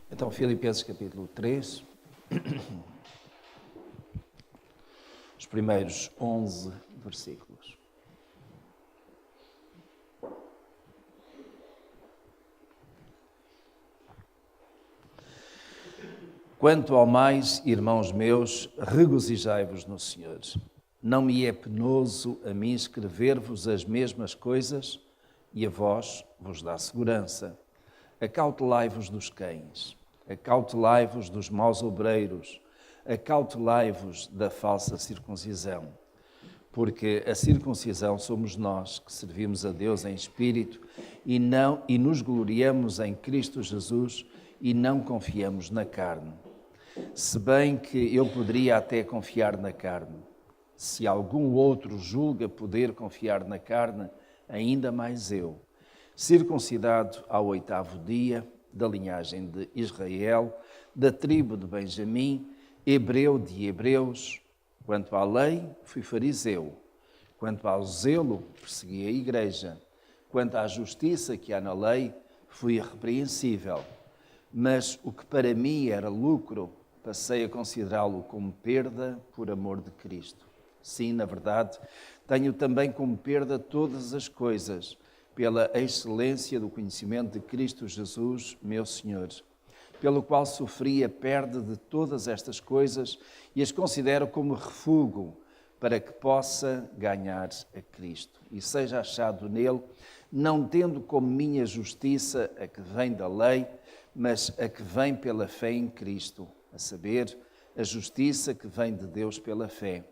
Então, Filipenses capítulo 3, os primeiros 11 versículos. Quanto ao mais, irmãos meus, regozijai-vos no Senhor. Não me é penoso a mim escrever-vos as mesmas coisas e a vós vos dá segurança. Acautelai-vos dos cães, acautelai-vos dos maus obreiros, acautelai-vos da falsa circuncisão. Porque a circuncisão somos nós, que servimos a Deus em espírito e nos gloriamos em Cristo Jesus e não confiamos na carne. Se bem que eu poderia até confiar na carne. Se algum outro julga poder confiar na carne, ainda mais eu. Circuncidado ao 8º dia, da linhagem de Israel, da tribo de Benjamim, hebreu de hebreus. Quanto à lei, fui fariseu. Quanto ao zelo, persegui a igreja. Quanto à justiça que há na lei, fui irrepreensível. Mas o que para mim era lucro, passei a considerá-lo como perda por amor de Cristo. Sim, na verdade, tenho também como perda todas as coisas, pela excelência do conhecimento de Cristo Jesus, meu Senhor, pelo qual sofri a perda de todas estas coisas e as considero como refúgio, para que possa ganhar a Cristo e seja achado nele, não tendo como minha justiça a que vem da lei, mas a que vem pela fé em Cristo, a saber, a justiça que vem de Deus pela fé,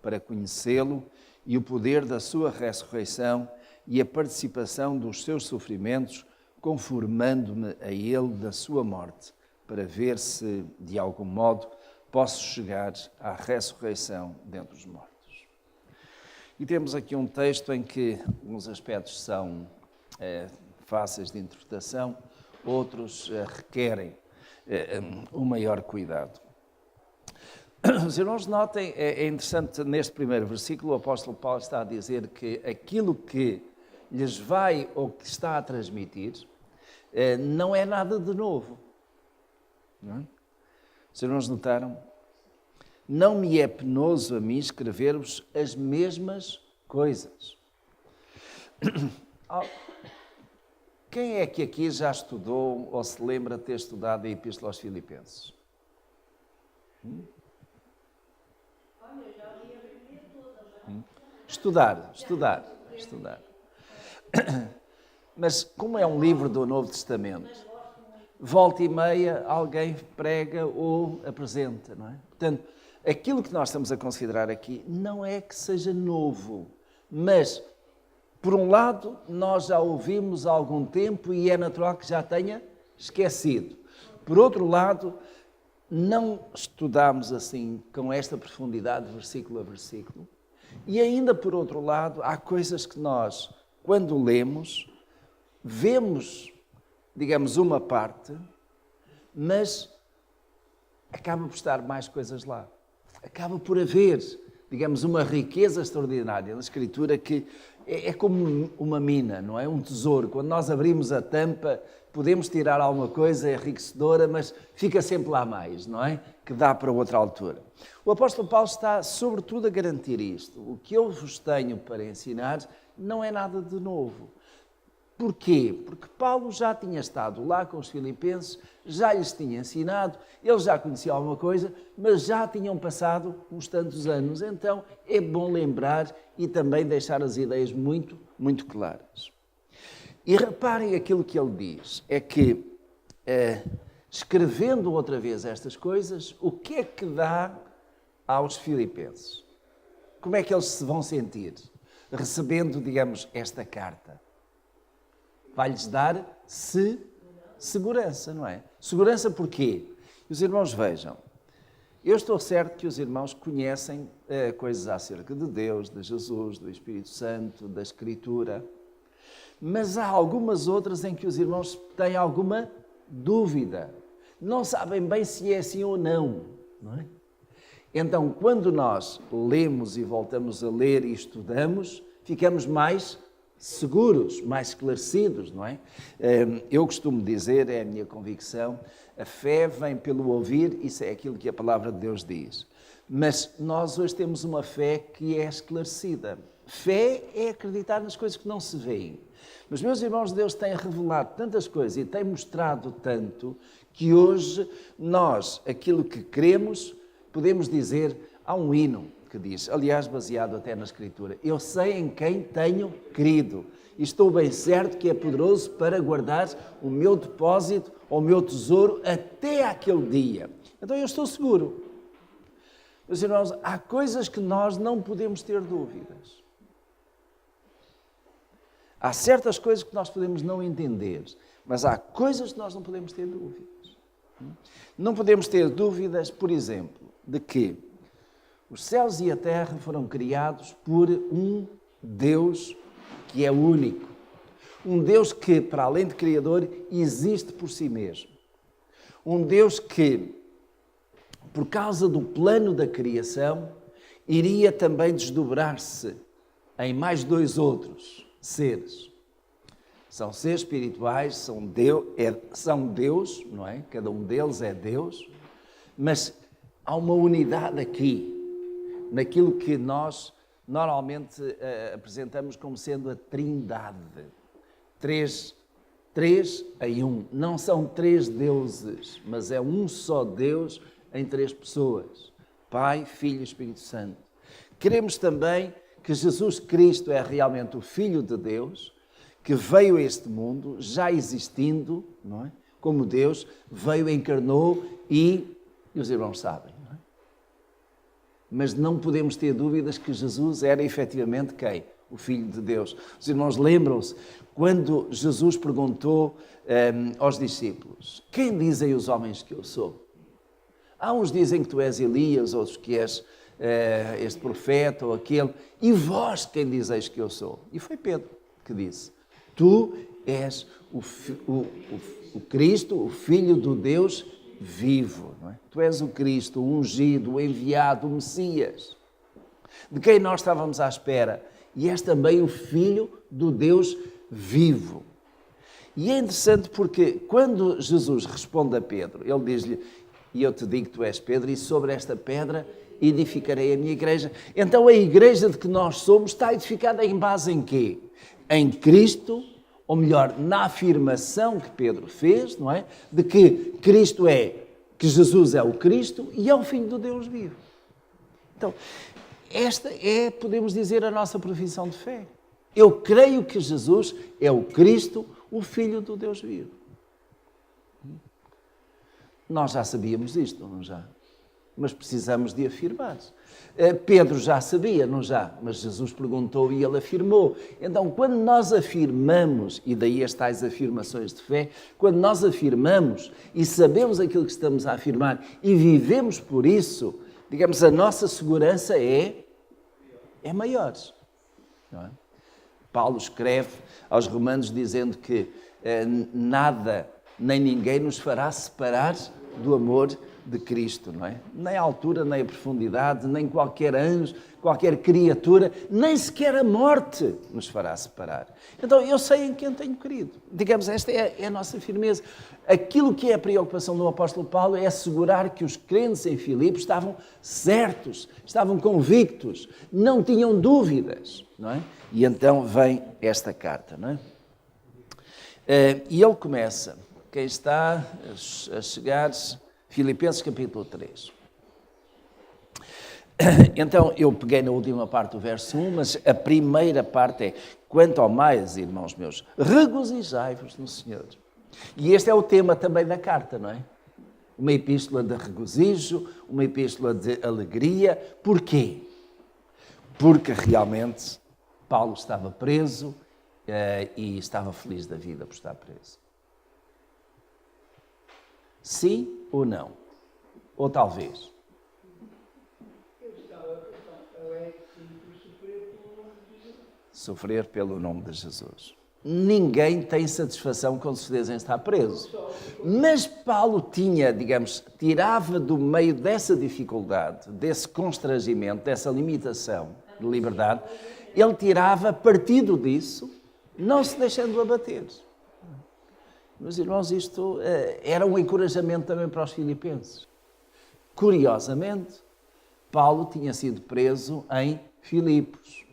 para conhecê-lo e o poder da sua ressurreição e a participação dos seus sofrimentos, conformando-me a ele da sua morte, para ver se, de algum modo, posso chegar à ressurreição dentre os mortos. E temos aqui um texto em que alguns aspectos são fáceis de interpretação, outros requerem um maior cuidado. Os irmãos notem, é interessante, neste primeiro versículo, o apóstolo Paulo está a dizer que aquilo que lhes vai ou que está a transmitir não é nada de novo. Não é? Os irmãos notaram? Não me é penoso a mim escrever-vos as mesmas coisas. Quem é que aqui já estudou ou se lembra de ter estudado a Epístola aos Filipenses? Estudar. Mas como é um livro do Novo Testamento, volta e meia alguém prega ou apresenta, não é? Portanto, aquilo que nós estamos a considerar aqui não é que seja novo, mas, por um lado, nós já ouvimos há algum tempo e é natural que já tenha esquecido. Por outro lado, não estudamos assim, com esta profundidade, versículo a versículo. E ainda, por outro lado, há coisas que nós, quando lemos, vemos, digamos, uma parte, mas acaba por estar mais coisas lá. Acaba por haver, digamos, uma riqueza extraordinária na Escritura que é como uma mina, não é? Um tesouro. Quando nós abrimos a tampa, podemos tirar alguma coisa enriquecedora, mas fica sempre lá mais, não é? Que dá para outra altura. O apóstolo Paulo está, sobretudo, a garantir isto. O que eu vos tenho para ensinar não é nada de novo. Porquê? Porque Paulo já tinha estado lá com os filipenses, já lhes tinha ensinado, eles já conheciam alguma coisa, mas já tinham passado uns tantos anos. Então, é bom lembrar e também deixar as ideias muito, muito claras. E reparem aquilo que ele diz, é que, escrevendo outra vez estas coisas, o que é que dá aos filipenses? Como é que eles se vão sentir recebendo, digamos, esta carta? Vai-lhes dar segurança, não é? Segurança porquê? Os irmãos vejam, eu estou certo que os irmãos conhecem coisas acerca de Deus, de Jesus, do Espírito Santo, da Escritura, mas há algumas outras em que os irmãos têm alguma dúvida. Não sabem bem se é assim ou não, não é? Então, quando nós lemos e voltamos a ler e estudamos, ficamos mais seguros, mais esclarecidos, não é? Eu costumo dizer, é a minha convicção, a fé vem pelo ouvir, isso é aquilo que a palavra de Deus diz. Mas nós hoje temos uma fé que é esclarecida. Fé é acreditar nas coisas que não se veem. Mas, meus irmãos, Deus tem revelado tantas coisas e tem mostrado tanto que hoje nós, aquilo que queremos, podemos dizer, há um hino que diz, aliás, baseado até na Escritura, eu sei em quem tenho crido e estou bem certo que é poderoso para guardar o meu depósito ou o meu tesouro até aquele dia. Então eu estou seguro. Meus irmãos, há coisas que nós não podemos ter dúvidas. Há certas coisas que nós podemos não entender, mas há coisas que nós não podemos ter dúvidas. Não podemos ter dúvidas, por exemplo, de que os céus e a terra foram criados por um Deus que é único. Um Deus que, para além de Criador, existe por si mesmo. Um Deus que, por causa do plano da criação, iria também desdobrar-se em mais dois outros seres. São seres espirituais, são Deus, não é? Cada um deles é Deus, mas há uma unidade aqui, naquilo que nós normalmente apresentamos como sendo a Trindade. Três em um. Não são três deuses, mas é um só Deus em três pessoas. Pai, Filho e Espírito Santo. Queremos também que Jesus Cristo é realmente o Filho de Deus, que veio a este mundo, já existindo, não é? Como Deus, veio, encarnou e os irmãos sabem, não é? Mas não podemos ter dúvidas que Jesus era efetivamente quem? O Filho de Deus. Os irmãos lembram-se quando Jesus perguntou aos discípulos, quem dizem os homens que eu sou? Há uns dizem que tu és Elias, outros que és este profeta ou aquele. E vós quem dizeis que eu sou? E foi Pedro que disse, tu és o Cristo, o Filho do Deus vivo. Não é? Tu és o Cristo, o ungido, o enviado, o Messias, de quem nós estávamos à espera. E és também o Filho do Deus vivo. E é interessante porque quando Jesus responde a Pedro, ele diz-lhe, e eu te digo que tu és Pedro, e sobre esta pedra edificarei a minha igreja. Então a igreja de que nós somos está edificada em base em quê? Em Cristo, ou melhor, na afirmação que Pedro fez, não é? De que Cristo que Jesus é o Cristo e é o Filho do Deus vivo. Então, esta é, podemos dizer, a nossa profissão de fé. Eu creio que Jesus é o Cristo, o Filho do Deus vivo. Nós já sabíamos isto, não já? Mas precisamos de afirmar. Pedro já sabia, não já? Mas Jesus perguntou e ele afirmou. Então, quando nós afirmamos, e daí as tais afirmações de fé, quando nós afirmamos e sabemos aquilo que estamos a afirmar e vivemos por isso, digamos, a nossa segurança é maior. Não é? Paulo escreve aos Romanos dizendo que nada nem ninguém nos fará separar do amor de Cristo, não é? Nem a altura, nem a profundidade, nem qualquer anjo, qualquer criatura, nem sequer a morte nos fará separar. Então, eu sei em quem tenho querido. Digamos, esta é a nossa firmeza. Aquilo que é a preocupação do apóstolo Paulo é assegurar que os crentes em Filipe estavam certos, estavam convictos, não tinham dúvidas, não é? E então vem esta carta, não é? E ele começa, quem está a chegar, Filipenses capítulo 3. Então, eu peguei na última parte do verso 1, mas a primeira parte é, quanto ao mais, irmãos meus, regozijai-vos no Senhor. E este é o tema também da carta, não é? Uma epístola de regozijo, uma epístola de alegria. Porquê? Porque realmente Paulo estava preso e estava feliz da vida por estar preso. Sim ou não? Ou talvez? Sofrer pelo nome de Jesus. Ninguém tem satisfação, com certeza, em estar preso. Mas Paulo tinha, digamos, tirava do meio dessa dificuldade, desse constrangimento, dessa limitação de liberdade, ele tirava partido disso não se deixando abater. Meus irmãos, isto era um encorajamento também para os filipenses. Curiosamente, Paulo tinha sido preso em Filipos.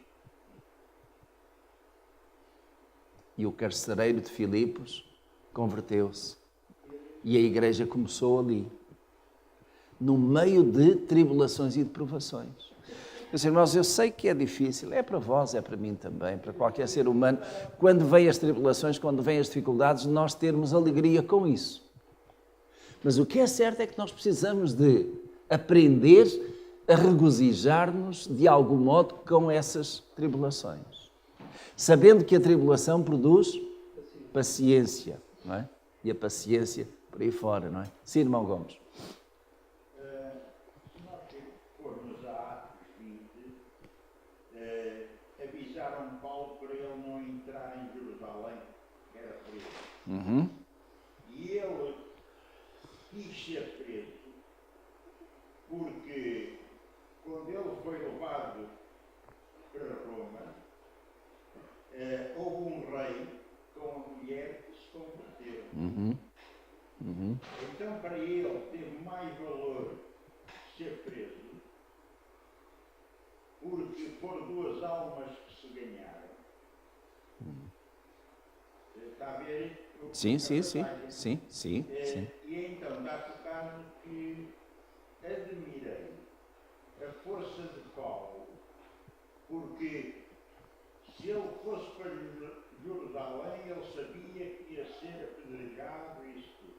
E o carcereiro de Filipos converteu-se. E a igreja começou ali, no meio de tribulações e de provações. Meus irmãos, eu sei que é difícil, é para vós, é para mim também, para qualquer ser humano, quando vêm as tribulações, quando vêm as dificuldades, nós termos alegria com isso. Mas o que é certo é que nós precisamos de aprender a regozijar-nos de algum modo com essas tribulações. Sabendo que a tribulação produz paciência, não é? E a paciência por aí fora, não é? Sim, irmão Gomes. Se nós formos a Atos 20, avisaram Paulo para ele não entrar em Jerusalém, que era preso. E ele quis ser preso porque quando ele foi levado para Roma, houve um rei com a mulher que se converteu. Então, para ele, teve mais valor ser preso, porque foram duas almas que se ganharam. Está a ver? Sim. E então, dá tocado que admirei a força de Paulo, porque se ele fosse para Jerusalém, ele sabia que ia ser apedrejado e isso tudo.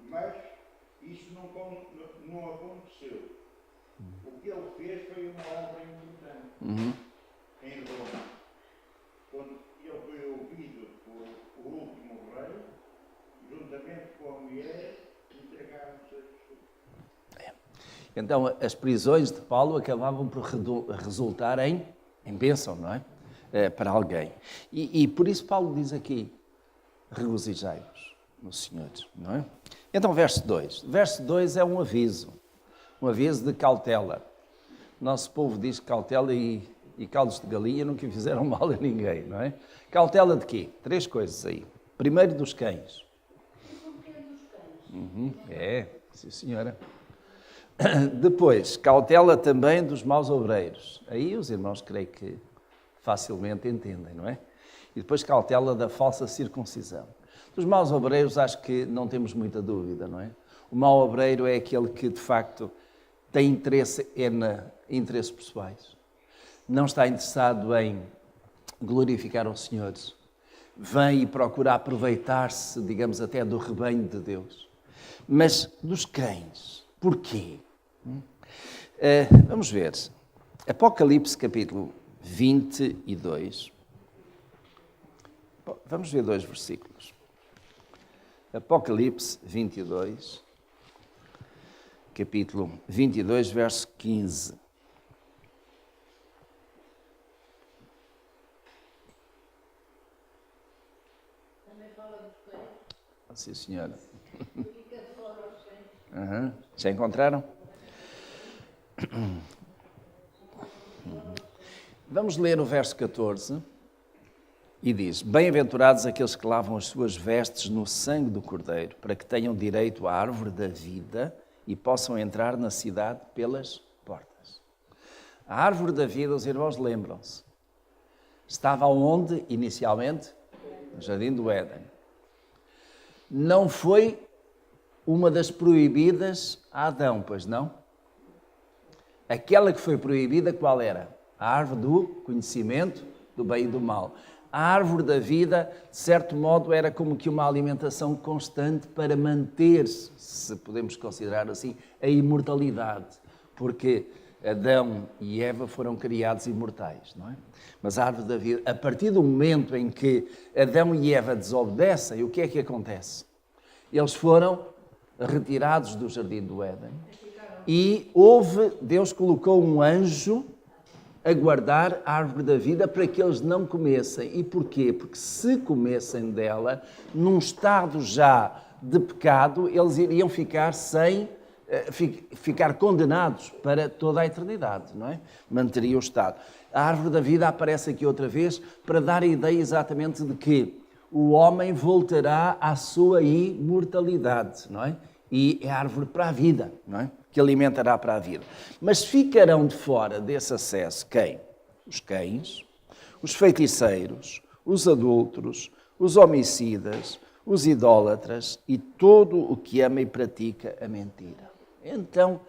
Mas isso não aconteceu. O que ele fez foi uma obra importante em Roma. Quando ele foi ouvido por o último rei, juntamente com a mulher, entregaram-se a Jesus. Então, as prisões de Paulo acabavam por resultar em bênção, não é? Para alguém. E por isso Paulo diz aqui, regozijai-vos no Senhor, não é? Então, verso 2. Verso 2 é um aviso de cautela. Nosso povo diz cautela e caldos de galinha nunca fizeram mal a ninguém, não é? Cautela de quê? 3 coisas aí. Primeiro, dos cães. Sim senhora. Depois, cautela também dos maus obreiros. Aí os irmãos creio que facilmente entendem, não é? E depois cautela da falsa circuncisão. Dos maus obreiros acho que não temos muita dúvida, não é? O mau obreiro é aquele que de facto tem interesses pessoais. Não está interessado em glorificar o Senhor. Vem e procura aproveitar-se, digamos, até do rebanho de Deus. Mas dos cães, porquê? Vamos ver. Apocalipse capítulo 22. Vamos ver 2 versículos. Apocalipse 22, capítulo 22, verso 15. Também fala dos cães. Sim, senhora. Fica de fora os cães. Já encontraram? Vamos ler o verso 14 e diz: Bem-aventurados aqueles que lavam as suas vestes no sangue do Cordeiro, para que tenham direito à árvore da vida e possam entrar na cidade pelas portas. A árvore da vida, os irmãos lembram-se, estava onde inicialmente? No Jardim do Éden. Não foi uma das proibidas a Adão, pois não? Aquela que foi proibida, qual era? A árvore do conhecimento do bem e do mal. A árvore da vida, de certo modo, era como que uma alimentação constante para manter-se, se podemos considerar assim, a imortalidade. Porque Adão e Eva foram criados imortais, não é? Mas a árvore da vida, a partir do momento em que Adão e Eva desobedecem, o que é que acontece? Eles foram retirados do Jardim do Éden e Deus colocou um anjo a guardar a árvore da vida para que eles não comessem. E porquê? Porque se comessem dela, num estado já de pecado, eles iriam ficar sem ficar condenados para toda a eternidade, não é? Manteria o estado. A árvore da vida aparece aqui outra vez para dar a ideia exatamente de que o homem voltará à sua imortalidade, não é? E é a árvore para a vida, não é? Que alimentará para a vida. Mas ficarão de fora desse acesso quem? Os cães, os feiticeiros, os adúlteros, os homicidas, os idólatras e todo o que ama e pratica a mentira. Então,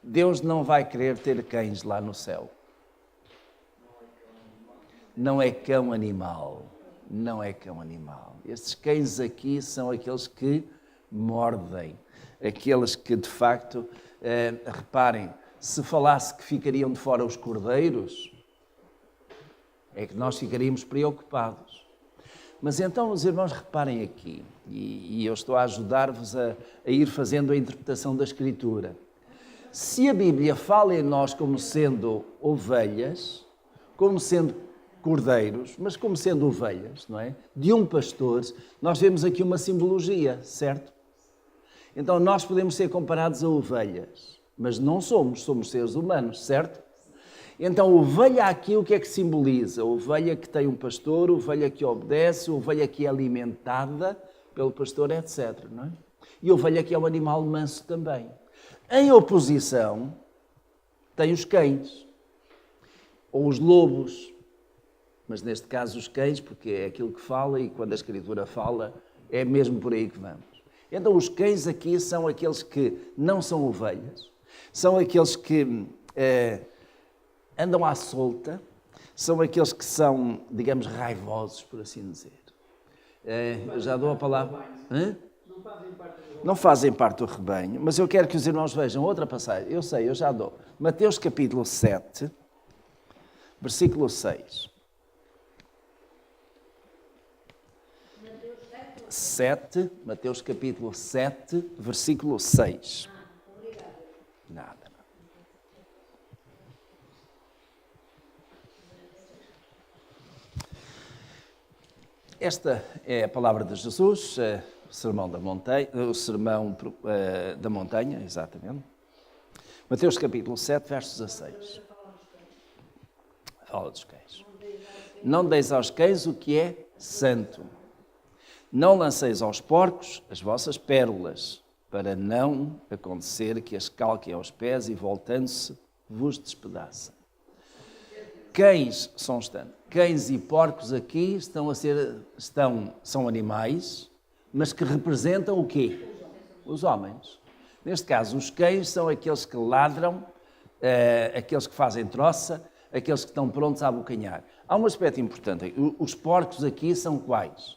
Deus não vai querer ter cães lá no céu. Não é cão animal. Não é cão animal. Estes cães aqui são aqueles que mordem. Aqueles que, de facto, reparem, se falasse que ficariam de fora os cordeiros, é que nós ficaríamos preocupados. Mas então, os irmãos, reparem aqui, e eu estou a ajudar-vos a ir fazendo a interpretação da Escritura. Se a Bíblia fala em nós como sendo ovelhas, como sendo cordeiros, mas como sendo ovelhas, não é? De um pastor, nós vemos aqui uma simbologia, certo? Então, nós podemos ser comparados a ovelhas, mas não somos seres humanos, certo? Então, ovelha aqui o que é que simboliza? Ovelha que tem um pastor, ovelha que obedece, ovelha que é alimentada pelo pastor, etc. Não é? E ovelha que é um animal manso também. Em oposição, tem os cães, ou os lobos, mas neste caso os cães, porque é aquilo que fala e quando a Escritura fala, é mesmo por aí que vamos. Então, os cães aqui são aqueles que não são ovelhas, são aqueles que andam à solta, são aqueles que são, digamos, raivosos, por assim dizer. Eu já dou a palavra. Hã? Não fazem parte do rebanho, mas eu quero que os irmãos vejam outra passagem. Eu sei, eu já dou. Mateus capítulo 7, versículo 6. 7, Mateus capítulo 7, versículo 6. Nada. Esta é a palavra de Jesus, o sermão da montanha, exatamente. Mateus capítulo 7, versos 16. Fala dos cães. Não deis aos cães o que é santo. Não lanceis aos porcos as vossas pérolas, para não acontecer que as calquem aos pés e, voltando-se, vos despedaçem. Cães e porcos aqui são animais, mas que representam o quê? Os homens. Neste caso, os cães são aqueles que ladram, aqueles que fazem troça, aqueles que estão prontos a abocanhar. Há um aspecto importante. Os porcos aqui são quais?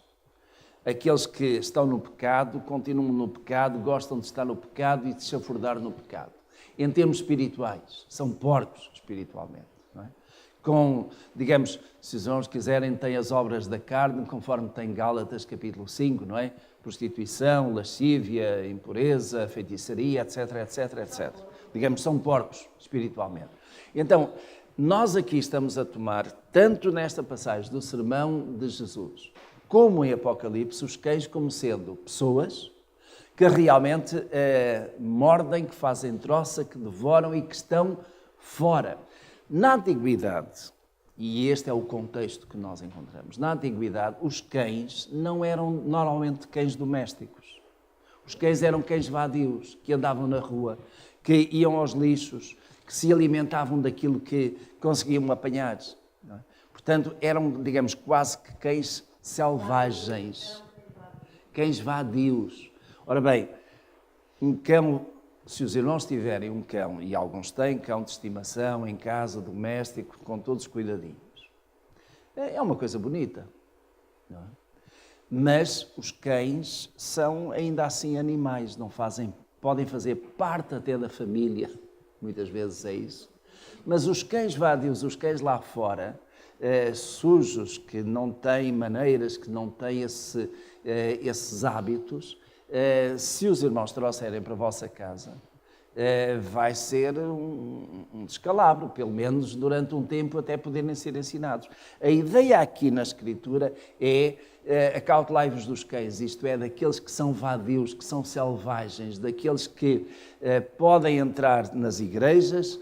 Aqueles que estão no pecado, continuam no pecado, gostam de estar no pecado e de se chafurdar no pecado. Em termos espirituais, são porcos espiritualmente. Não é? Digamos, se os irmãos quiserem, têm as obras da carne, conforme tem Gálatas capítulo 5, não é? Prostituição, lascívia, impureza, feitiçaria, etc, etc, etc. Digamos, são porcos espiritualmente. Então, nós aqui estamos a tomar, tanto nesta passagem do sermão de Jesus, como em Apocalipse, os cães como sendo pessoas que realmente mordem, que fazem troça, que devoram e que estão fora. Na Antiguidade, e este é o contexto que nós encontramos, na Antiguidade os cães não eram normalmente cães domésticos. Os cães eram cães vadios, que andavam na rua, que iam aos lixos, que se alimentavam daquilo que conseguiam apanhar. Não é? Portanto, eram, digamos, quase que cães selvagens, cães vadios. Ora bem, um cão, se os irmãos tiverem um cão, e alguns têm cão de estimação em casa, doméstico, com todos os cuidadinhos, é uma coisa bonita, não é? Mas os cães são ainda assim animais, podem fazer parte até da família, muitas vezes é isso. Mas os cães vadios, os cães lá fora, sujos, que não têm maneiras, que não têm esses hábitos, se os irmãos trouxerem para a vossa casa, vai ser um descalabro, pelo menos durante um tempo até poderem ser ensinados. A ideia aqui na Escritura é acautelai-vos dos cães, isto é, daqueles que são vadios, que são selvagens, daqueles que podem entrar nas igrejas,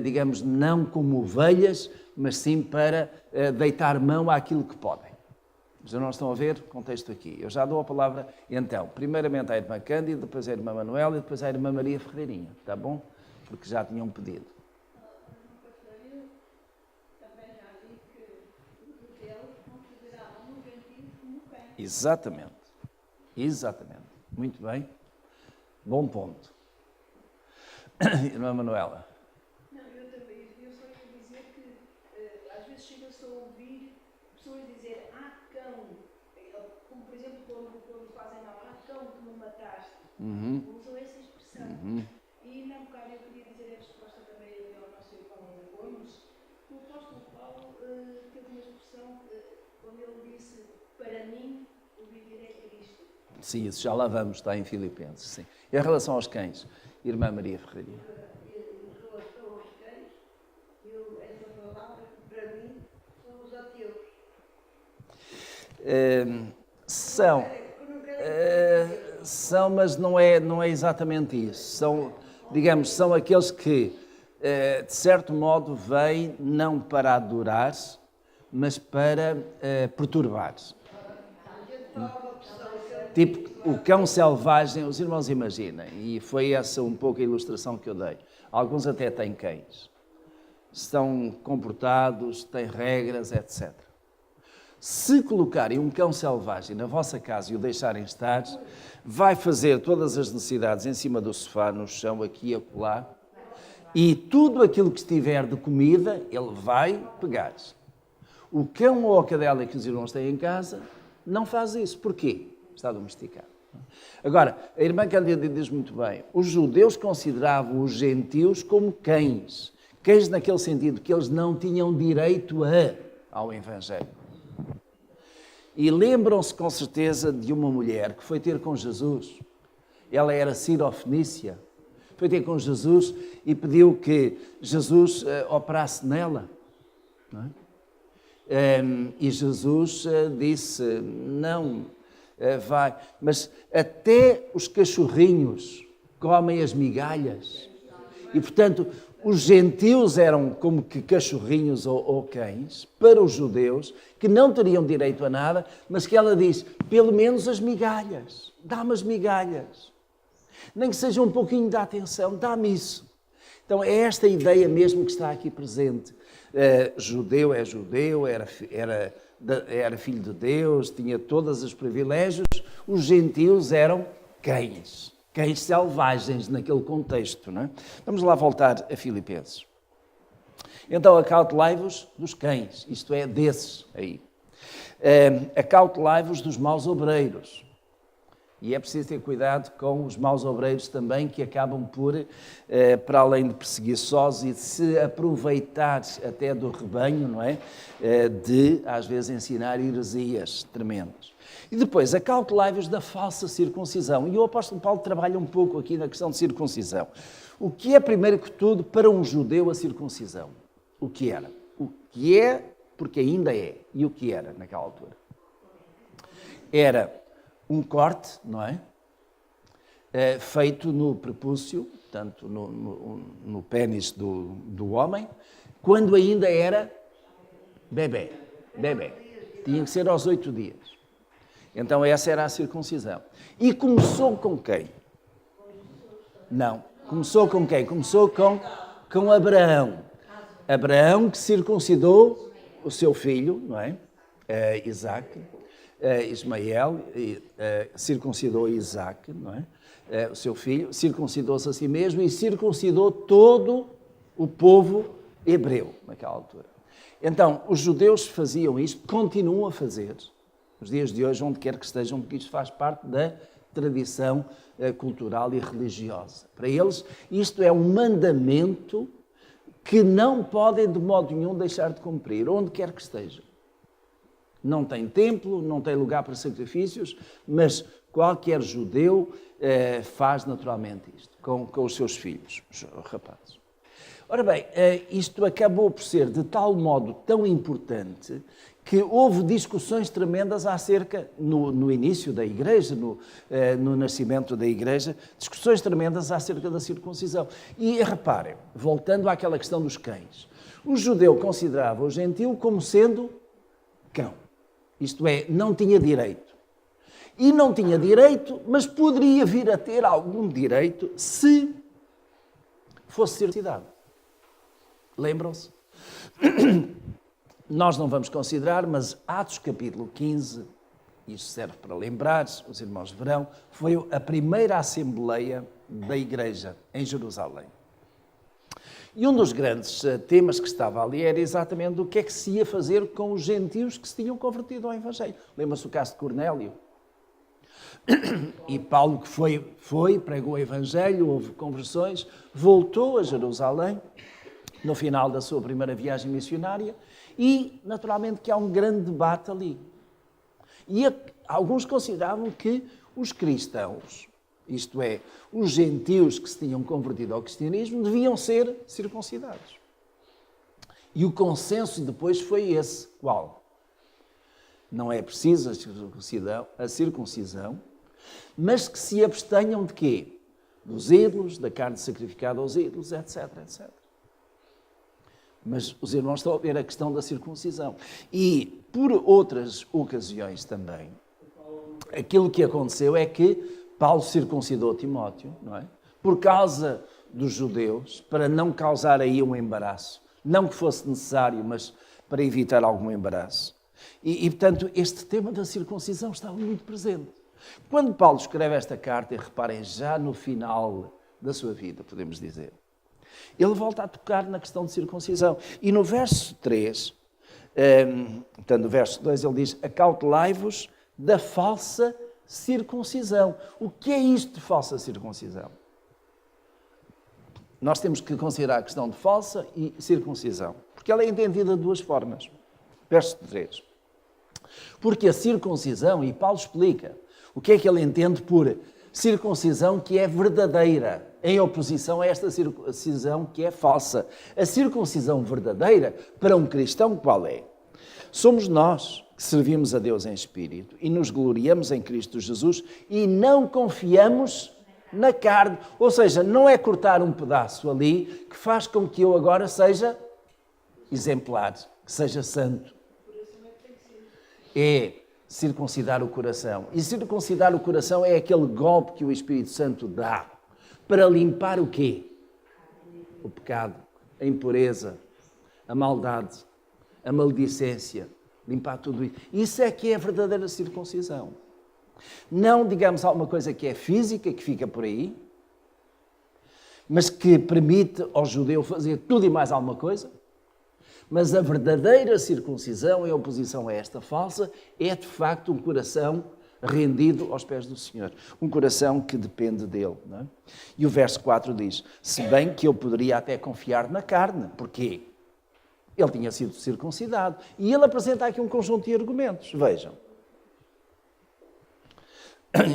digamos, não como ovelhas, mas sim para deitar mão àquilo que podem. Já não estão a ver? Contexto aqui. Eu já dou a palavra, então, primeiramente à irmã Cândida, depois à irmã Manuela e depois à irmã Maria Ferreirinha, está bom? Porque já tinham pedido. Exatamente. Exatamente. Muito bem. Bom ponto. Irmã Manuela. Não, eu também. Eu só ia dizer que às vezes chega-se a ouvir pessoas dizer cão, como por exemplo quando fazem mal, cão que me mataste. Usam essa expressão. E na bocado eu queria dizer a resposta também ao nosso irmão Gomes, que o apóstolo Paulo teve uma expressão quando ele disse, para mim, o viver é Cristo. Sim, isso já lá vamos, está em Filipenses. Sim. Em relação aos cães, irmã Maria Ferreirinha. Em relação aos cães, essa palavra, para mim, são os ateus. São, mas não é exatamente isso. São aqueles que, de certo modo, vêm não para adorar, mas para perturbar. Tipo, o cão selvagem, os irmãos imaginem, e foi essa um pouco a ilustração que eu dei. Alguns até têm cães. Estão comportados, têm regras, etc. Se colocarem um cão selvagem na vossa casa e o deixarem estar, vai fazer todas as necessidades em cima do sofá, no chão, aqui e acolá, e tudo aquilo que estiver de comida, ele vai pegar. O cão ou a cadela que os irmãos têm em casa não faz isso. Porquê? Está domesticado. Agora, a irmã Cândida diz muito bem, os judeus consideravam os gentios como cães. Cães naquele sentido que eles não tinham direito ao Evangelho. E lembram-se com certeza de uma mulher que foi ter com Jesus. Ela era Sirofenícia. Foi ter com Jesus e pediu que Jesus operasse nela. Não é? E Jesus disse, não, vai. Mas até os cachorrinhos comem as migalhas. E, portanto, os gentios eram como que cachorrinhos ou cães para os judeus, que não teriam direito a nada, mas que ela diz, pelo menos as migalhas, dá-me as migalhas. Nem que seja um pouquinho de atenção, dá-me isso. Então é esta ideia mesmo que está aqui presente. Judeu é judeu, era filho de Deus, tinha todos os privilégios. Os gentios eram cães selvagens naquele contexto. Não é? Vamos lá voltar a Filipenses. Então, acautelai-vos dos cães, isto é, desses aí. Acautelai-vos dos maus obreiros. E é preciso ter cuidado com os maus obreiros também, que acabam por, para além de perseguir sós e de se aproveitar até do rebanho, não é? De, às vezes, ensinar heresias tremendas. E depois, acautelai-vos da falsa circuncisão. E o apóstolo Paulo trabalha um pouco aqui na questão de circuncisão. O que é, primeiro que tudo, para um judeu a circuncisão? O que era? O que é, porque ainda é. E o que era naquela altura? Era um corte, não é? Feito no prepúcio, portanto, no pênis do homem, quando ainda era bebê. Tinha que ser aos 8 dias. Então essa era a circuncisão. E começou com quem? Não. Começou com quem? Começou com Abraão. Abraão que circuncidou o seu filho, não é? Isaac. Ismael circuncidou Isaac, não é? O seu filho, circuncidou-se a si mesmo e circuncidou todo o povo hebreu naquela altura. Então, os judeus faziam isto, continuam a fazer, nos dias de hoje, onde quer que estejam, porque isto faz parte da tradição cultural e religiosa. Para eles, isto é um mandamento que não podem de modo nenhum deixar de cumprir, onde quer que estejam. Não tem templo, não tem lugar para sacrifícios, mas qualquer judeu faz naturalmente isto, com os seus filhos, os rapazes. Ora bem, isto acabou por ser de tal modo tão importante que houve discussões tremendas acerca, no início da igreja, no nascimento da igreja, discussões tremendas acerca da circuncisão. E reparem, voltando àquela questão dos cães, o judeu considerava o gentil como sendo cão. Isto é, não tinha direito. E não tinha direito, mas poderia vir a ter algum direito se fosse circuncidado. Lembram-se? Nós não vamos considerar, mas Atos capítulo 15, isto serve para lembrar, os irmãos verão, foi a primeira assembleia da igreja em Jerusalém. E um dos grandes temas que estava ali era exatamente o que é que se ia fazer com os gentios que se tinham convertido ao Evangelho. Lembra-se o caso de Cornélio? E Paulo que foi, pregou o Evangelho, houve conversões, voltou a Jerusalém no final da sua primeira viagem missionária e, naturalmente, que há um grande debate ali. E alguns consideravam que os cristãos, isto é, os gentios que se tinham convertido ao cristianismo, deviam ser circuncidados. E o consenso depois foi esse. Qual? Não é preciso a circuncisão, mas que se abstenham de quê? Dos ídolos, da carne sacrificada aos ídolos, etc, etc. Mas os irmãos estão a ver a questão da circuncisão. E, por outras ocasiões também, aquilo que aconteceu é que Paulo circuncidou Timóteo, não é? Por causa dos judeus, para não causar aí um embaraço. Não que fosse necessário, mas para evitar algum embaraço. E, portanto, este tema da circuncisão estava muito presente. Quando Paulo escreve esta carta, e reparem, já no final da sua vida, podemos dizer, ele volta a tocar na questão de circuncisão. E no verso 3, portanto, no verso 2, ele diz: acautelai-vos da falsa circuncisão. O que é isto de falsa circuncisão? Nós temos que considerar a questão de falsa e circuncisão, porque ela é entendida de duas formas. Verso 3. Porque a circuncisão, e Paulo explica o que é que ele entende por circuncisão que é verdadeira, em oposição a esta circuncisão que é falsa. A circuncisão verdadeira, para um cristão, qual é? Somos nós que servimos a Deus em espírito e nos gloriamos em Cristo Jesus e não confiamos na carne. Ou seja, não é cortar um pedaço ali que faz com que eu agora seja exemplar, que seja santo. É circuncidar o coração. E circuncidar o coração é aquele golpe que o Espírito Santo dá para limpar o quê? O pecado, a impureza, a maldade, a maledicência, limpar tudo isso. Isso é que é a verdadeira circuncisão. Não, digamos, alguma coisa que é física, que fica por aí, mas que permite ao judeu fazer tudo e mais alguma coisa. Mas a verdadeira circuncisão, em oposição a esta falsa, é de facto um coração rendido aos pés do Senhor. Um coração que depende dele. Não é? E o verso 4 diz: se bem que eu poderia até confiar na carne. Porquê? Ele tinha sido circuncidado. E ele apresenta aqui um conjunto de argumentos. Vejam.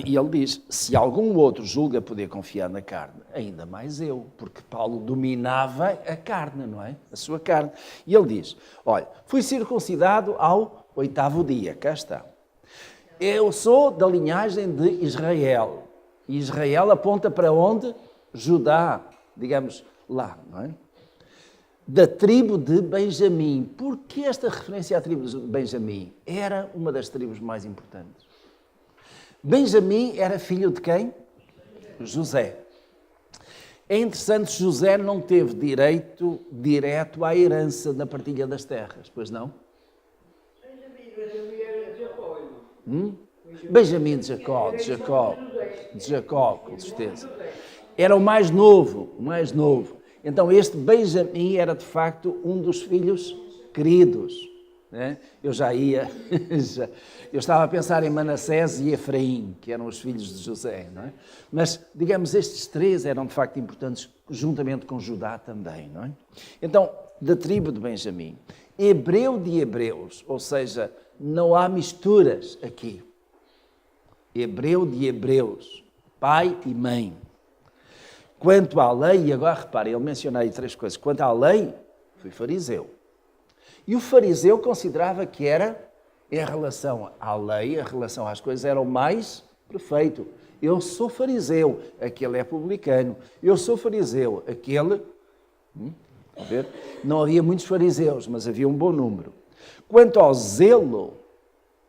E ele diz: se algum outro julga poder confiar na carne, ainda mais eu, porque Paulo dominava a carne, não é? A sua carne. E ele diz: olha, fui circuncidado ao 8º dia, cá está. Eu sou da linhagem de Israel. E Israel aponta para onde? Judá, digamos, lá, não é? Da tribo de Benjamim. Por que esta referência à tribo de Benjamim? Era uma das tribos mais importantes. Benjamim era filho de quem? José. É interessante, José não teve direito direto à herança na partilha das terras, pois não? Benjamim de Jacó, com certeza. Era o mais novo. Então este Benjamim era de facto um dos filhos queridos. Eu eu estava a pensar em Manassés e Efraim, que eram os filhos de José, não é? Mas, digamos, estes três eram de facto importantes, juntamente com Judá também, não é? Então, da tribo de Benjamim, hebreu de hebreus, ou seja, não há misturas aqui. Hebreu de hebreus, pai e mãe. Quanto à lei, e agora repare, ele menciona aí 3 coisas. Quanto à lei, fui fariseu. E o fariseu considerava que era, em relação à lei, em relação às coisas, era o mais perfeito. Eu sou fariseu, aquele é publicano. Eu sou fariseu, aquele... A ver? Não havia muitos fariseus, mas havia um bom número. Quanto ao zelo,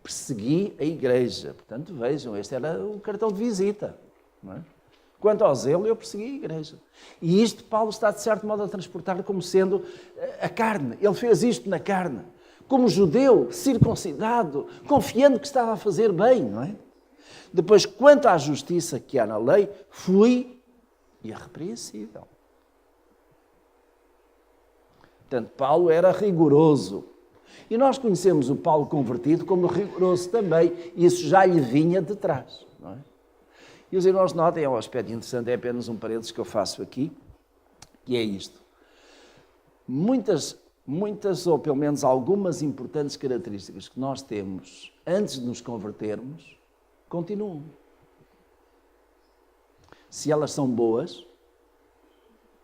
persegui a igreja. Portanto, vejam, este era o cartão de visita. Não é? Quanto ao zelo, eu persegui a igreja. E isto Paulo está, de certo modo, a transportar como sendo a carne. Ele fez isto na carne. Como judeu, circuncidado, confiando que estava a fazer bem, não é? Depois, quanto à justiça que há na lei, fui irrepreensível. Portanto, Paulo era rigoroso. E nós conhecemos o Paulo convertido como rigoroso também. Isso já lhe vinha de trás, não é? E os irmãos notem, é um aspecto interessante, é apenas um parênteses que eu faço aqui, que é isto. Muitas, ou pelo menos algumas importantes características que nós temos antes de nos convertermos, continuam. Se elas são boas,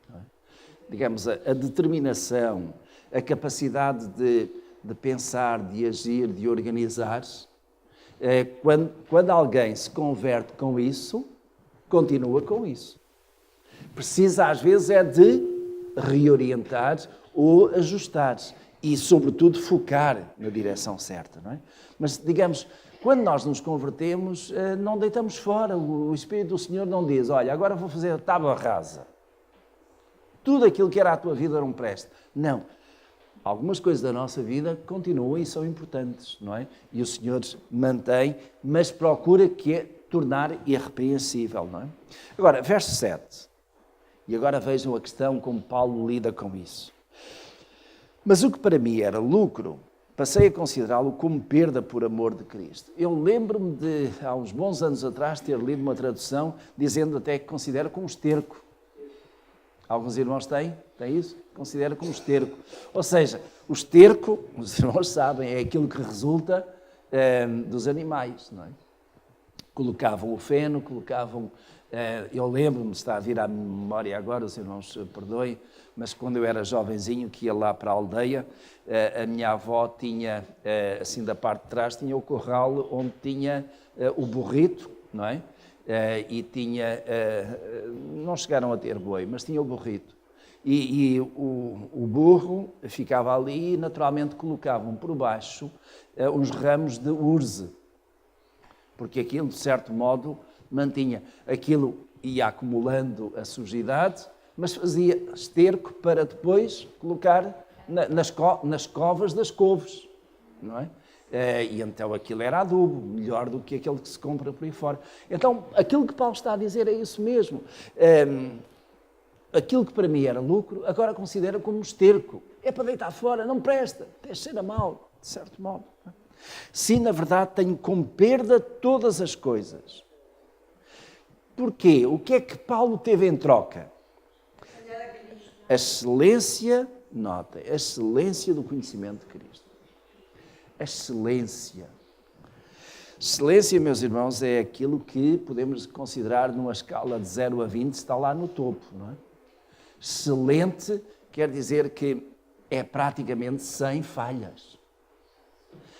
não é? Digamos, a determinação, a capacidade de pensar, de agir, de organizar-se, quando alguém se converte com isso, continua com isso. Precisa, às vezes, é de reorientar ou ajustar e, sobretudo, focar na direção certa, não é? Mas, digamos, quando nós nos convertemos, não deitamos fora. O Espírito do Senhor não diz, olha, agora vou fazer a tábua rasa. Tudo aquilo que era a tua vida não presta. Não. Algumas coisas da nossa vida continuam e são importantes, não é? E o Senhor mantém, mas procura tornar irrepreensível, não é? Agora, verso 7. E agora vejam a questão como Paulo lida com isso. Mas o que para mim era lucro, passei a considerá-lo como perda por amor de Cristo. Eu lembro-me de, há uns bons anos atrás, ter lido uma tradução dizendo até que considera como esterco. Alguns irmãos têm isso? Considera como esterco. Ou seja, o esterco, os irmãos sabem, é aquilo que resulta dos animais, não é? Colocavam o feno, eu lembro-me, está a vir à memória agora, os irmãos perdoem, mas quando eu era jovenzinho, que ia lá para a aldeia, a minha avó tinha, assim da parte de trás, tinha o corral onde tinha o burrito, não é? E tinha, não chegaram a ter boi, mas tinha o burrito. E o burro ficava ali e naturalmente colocavam por baixo uns ramos de urze, porque aquilo, de certo modo, mantinha. Aquilo ia acumulando a sujidade, mas fazia esterco para depois colocar nas covas das couves, não é? E então aquilo era adubo, melhor do que aquele que se compra por aí fora. Então, aquilo que Paulo está a dizer é isso mesmo. Aquilo que para mim era lucro, agora considera como esterco. É para deitar fora, não presta, até cheira mal, de certo modo. Sim, na verdade, tenho como perda todas as coisas. Porquê? O que é que Paulo teve em troca? A excelência, nota, a excelência do conhecimento de Cristo. A excelência. Excelência, meus irmãos, é aquilo que podemos considerar numa escala de 0 a 20, está lá no topo, não é? Excelente quer dizer que é praticamente sem falhas.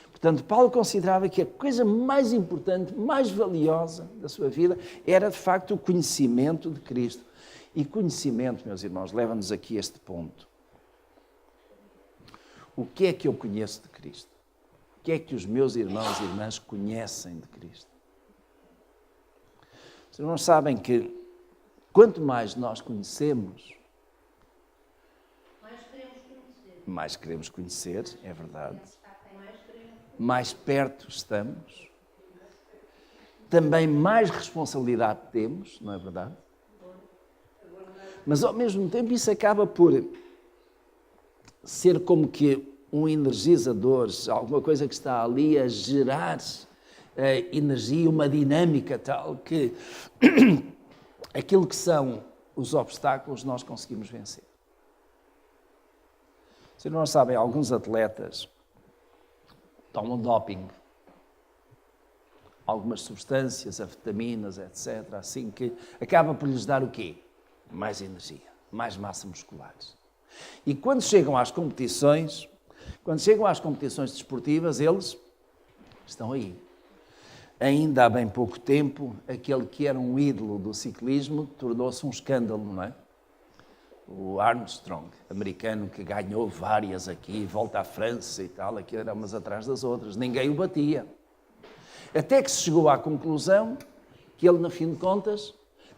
Portanto, Paulo considerava que a coisa mais importante, mais valiosa da sua vida era, de facto, o conhecimento de Cristo. E conhecimento, meus irmãos, leva-nos aqui a este ponto. O que é que eu conheço de Cristo? O que é que os meus irmãos e irmãs conhecem de Cristo? Os irmãos sabem que quanto mais nós conhecemos, mais queremos conhecer, é verdade. Mais perto estamos. Também mais responsabilidade temos, não é verdade? Mas ao mesmo tempo isso acaba por ser como que um energizador, alguma coisa que está ali a gerar energia, uma dinâmica tal que aquilo que são os obstáculos nós conseguimos vencer. Vocês não sabem, alguns atletas tomam doping, algumas substâncias, anfetaminas, etc., assim que acaba por lhes dar o quê? Mais energia, mais massa muscular. E quando chegam às competições, Quando chegam às competições desportivas, eles estão aí. Ainda há bem pouco tempo, aquele que era um ídolo do ciclismo tornou-se um escândalo, não é? O Armstrong, americano, que ganhou várias aqui, volta à França e tal, aqui eram umas atrás das outras. Ninguém o batia. Até que se chegou à conclusão que ele, no fim de contas,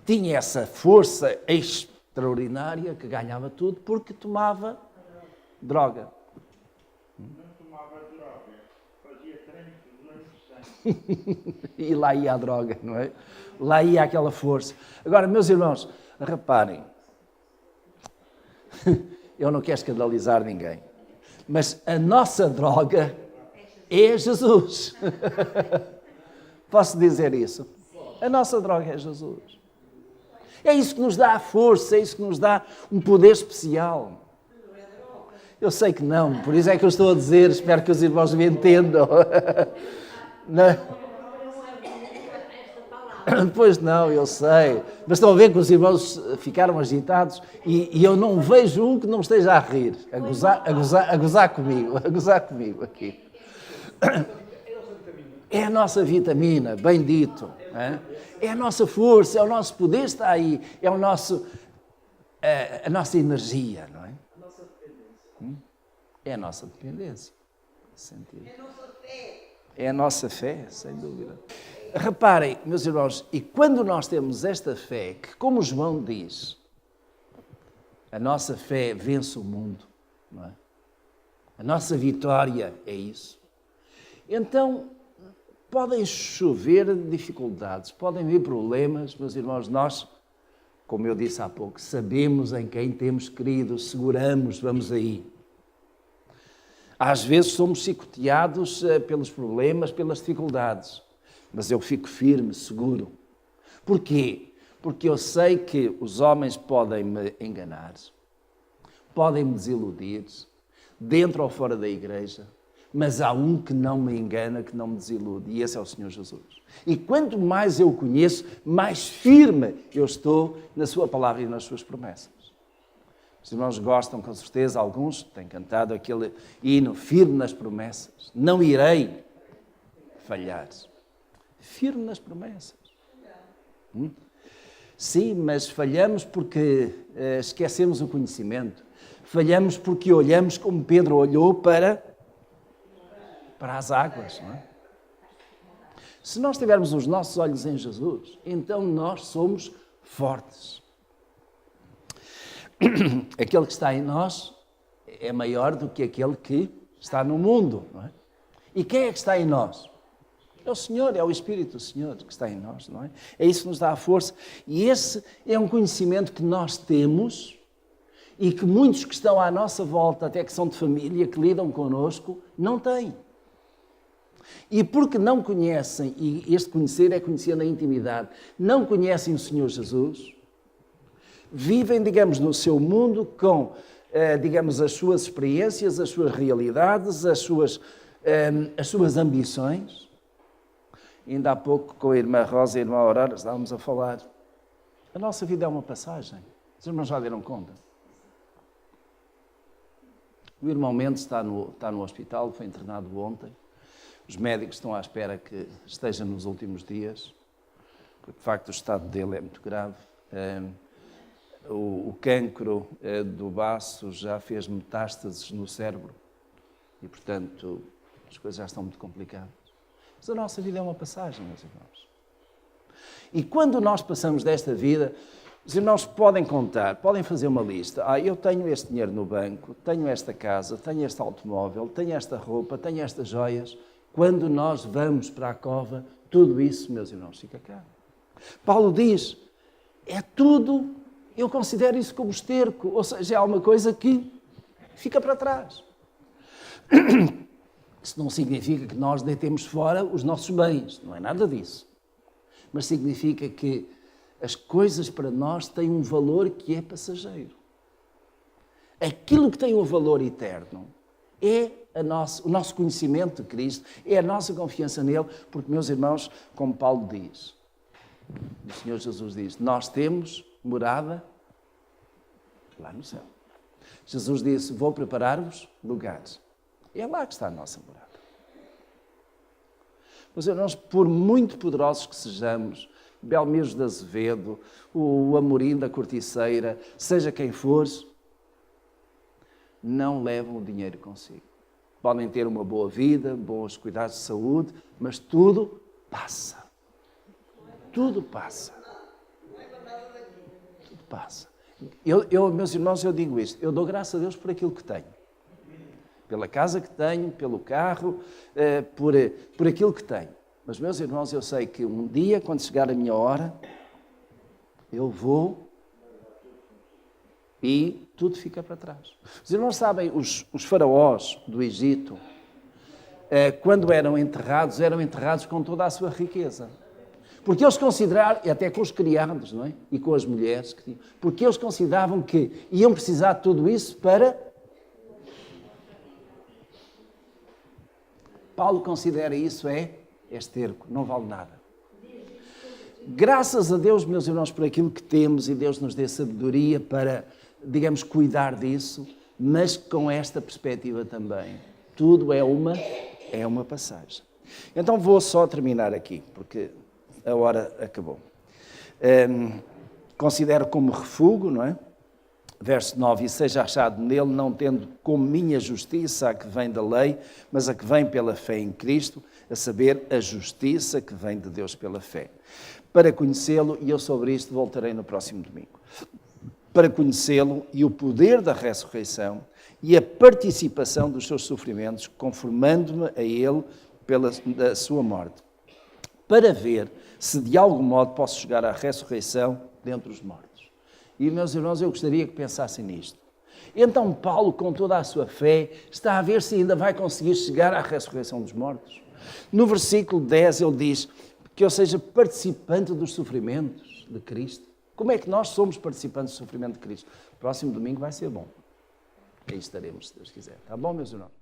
tinha essa força extraordinária que ganhava tudo porque tomava droga. Não tomava droga, fazia treinos de sangue. E lá ia a droga, não é? Lá ia aquela força. Agora, meus irmãos, reparem, eu não quero escandalizar ninguém, mas a nossa droga é Jesus. Posso dizer isso? A nossa droga é Jesus. É isso que nos dá a força, é isso que nos dá um poder especial. Eu sei que não, por isso é que eu estou a dizer, espero que os irmãos me entendam. Não. Pois não, eu sei. Mas estão a ver que os irmãos ficaram agitados e eu não vejo um que não esteja a rir, a gozar comigo aqui. É a nossa vitamina, bem dito. É a nossa força, é o nosso poder, está aí. É a nossa energia, não é? É a nossa dependência. Sentido. É a nossa fé. É a nossa fé, sem dúvida. Reparem, meus irmãos, e quando nós temos esta fé, que como João diz, a nossa fé vence o mundo, não é? A nossa vitória é isso. Então, podem chover dificuldades, podem vir problemas, meus irmãos, nós, como eu disse há pouco, sabemos em quem temos querido, seguramos, vamos aí. Às vezes somos chicoteados pelos problemas, pelas dificuldades, mas eu fico firme, seguro. Porquê? Porque eu sei que os homens podem me enganar, podem me desiludir, dentro ou fora da igreja, mas há um que não me engana, que não me desilude, e esse é o Senhor Jesus. E quanto mais eu o conheço, mais firme eu estou na sua palavra e nas suas promessas. Os irmãos gostam, com certeza, alguns têm cantado aquele hino, firme nas promessas. Não irei falhar. Firme nas promessas. Sim, mas falhamos porque esquecemos o conhecimento. Falhamos porque olhamos como Pedro olhou para as águas, não é? Se nós tivermos os nossos olhos em Jesus, então nós somos fortes. Aquele que está em nós é maior do que aquele que está no mundo, não é? E quem é que está em nós? É o Senhor, é o Espírito do Senhor que está em nós, não é? É isso que nos dá a força. E esse é um conhecimento que nós temos e que muitos que estão à nossa volta, até que são de família, que lidam connosco, não têm. E porque não conhecem, e este conhecer é conhecer na intimidade, não conhecem o Senhor Jesus, vivem, digamos, no seu mundo com, digamos, as suas experiências, as suas realidades, as suas ambições. Ainda há pouco, com a irmã Rosa e a irmã Aurora, estávamos a falar. A nossa vida é uma passagem. Os irmãos já deram conta. O irmão Mendes está no hospital, foi internado ontem. Os médicos estão à espera que esteja nos últimos dias, porque de facto o estado dele é muito grave. O cancro do baço já fez metástases no cérebro e, portanto, as coisas já estão muito complicadas. Mas a nossa vida é uma passagem, meus irmãos. E quando nós passamos desta vida, os irmãos podem contar, podem fazer uma lista. Eu tenho este dinheiro no banco, tenho esta casa, tenho este automóvel, tenho esta roupa, tenho estas joias. Quando nós vamos para a cova, tudo isso, meus irmãos, fica cá. Paulo diz, é tudo, eu considero isso como esterco, ou seja, é alguma coisa que fica para trás. Isso não significa que nós deitemos fora os nossos bens, não é nada disso. Mas significa que as coisas para nós têm um valor que é passageiro. Aquilo que tem um valor eterno é o nosso conhecimento de Cristo, é a nossa confiança nele, porque, meus irmãos, como Paulo diz, o Senhor Jesus diz, nós temos morada lá no céu. Jesus disse, vou preparar-vos lugares. É lá que está a nossa morada. Meus irmãos, por muito poderosos que sejamos, Belmiro de Azevedo, o Amorim da Corticeira, seja quem for, não levam o dinheiro consigo. Podem ter uma boa vida, bons cuidados de saúde, mas tudo passa. Tudo passa. Tudo passa. Meus irmãos, eu digo isto, eu dou graças a Deus por aquilo que tenho. Pela casa que tenho, pelo carro, por aquilo que tenho. Mas, meus irmãos, eu sei que um dia, quando chegar a minha hora, eu vou e tudo fica para trás. Os irmãos sabem, os faraós do Egito, quando eram enterrados com toda a sua riqueza. Porque eles consideraram, e até com os criados, não é? E com as mulheres, porque eles consideravam que iam precisar de tudo isso para... Paulo considera isso esterco, não vale nada. Graças a Deus, meus irmãos, por aquilo que temos, e Deus nos dê sabedoria para, digamos, cuidar disso, mas com esta perspectiva também. Tudo é uma passagem. Então vou só terminar aqui, porque a hora acabou. Considero como refúgio, não é? Verso 9, e seja achado nele, não tendo como minha justiça a que vem da lei, mas a que vem pela fé em Cristo, a saber, a justiça que vem de Deus pela fé. Para conhecê-lo, e eu sobre isto voltarei no próximo domingo, para conhecê-lo e o poder da ressurreição e a participação dos seus sofrimentos, conformando-me a ele da sua morte, para ver se de algum modo posso chegar à ressurreição dentre os mortos. E, meus irmãos, eu gostaria que pensassem nisto. Então, Paulo, com toda a sua fé, está a ver se ainda vai conseguir chegar à ressurreição dos mortos. No versículo 10, ele diz que eu seja participante dos sofrimentos de Cristo. Como é que nós somos participantes do sofrimento de Cristo? Próximo domingo vai ser bom. Aí estaremos, se Deus quiser. Tá bom, meus irmãos?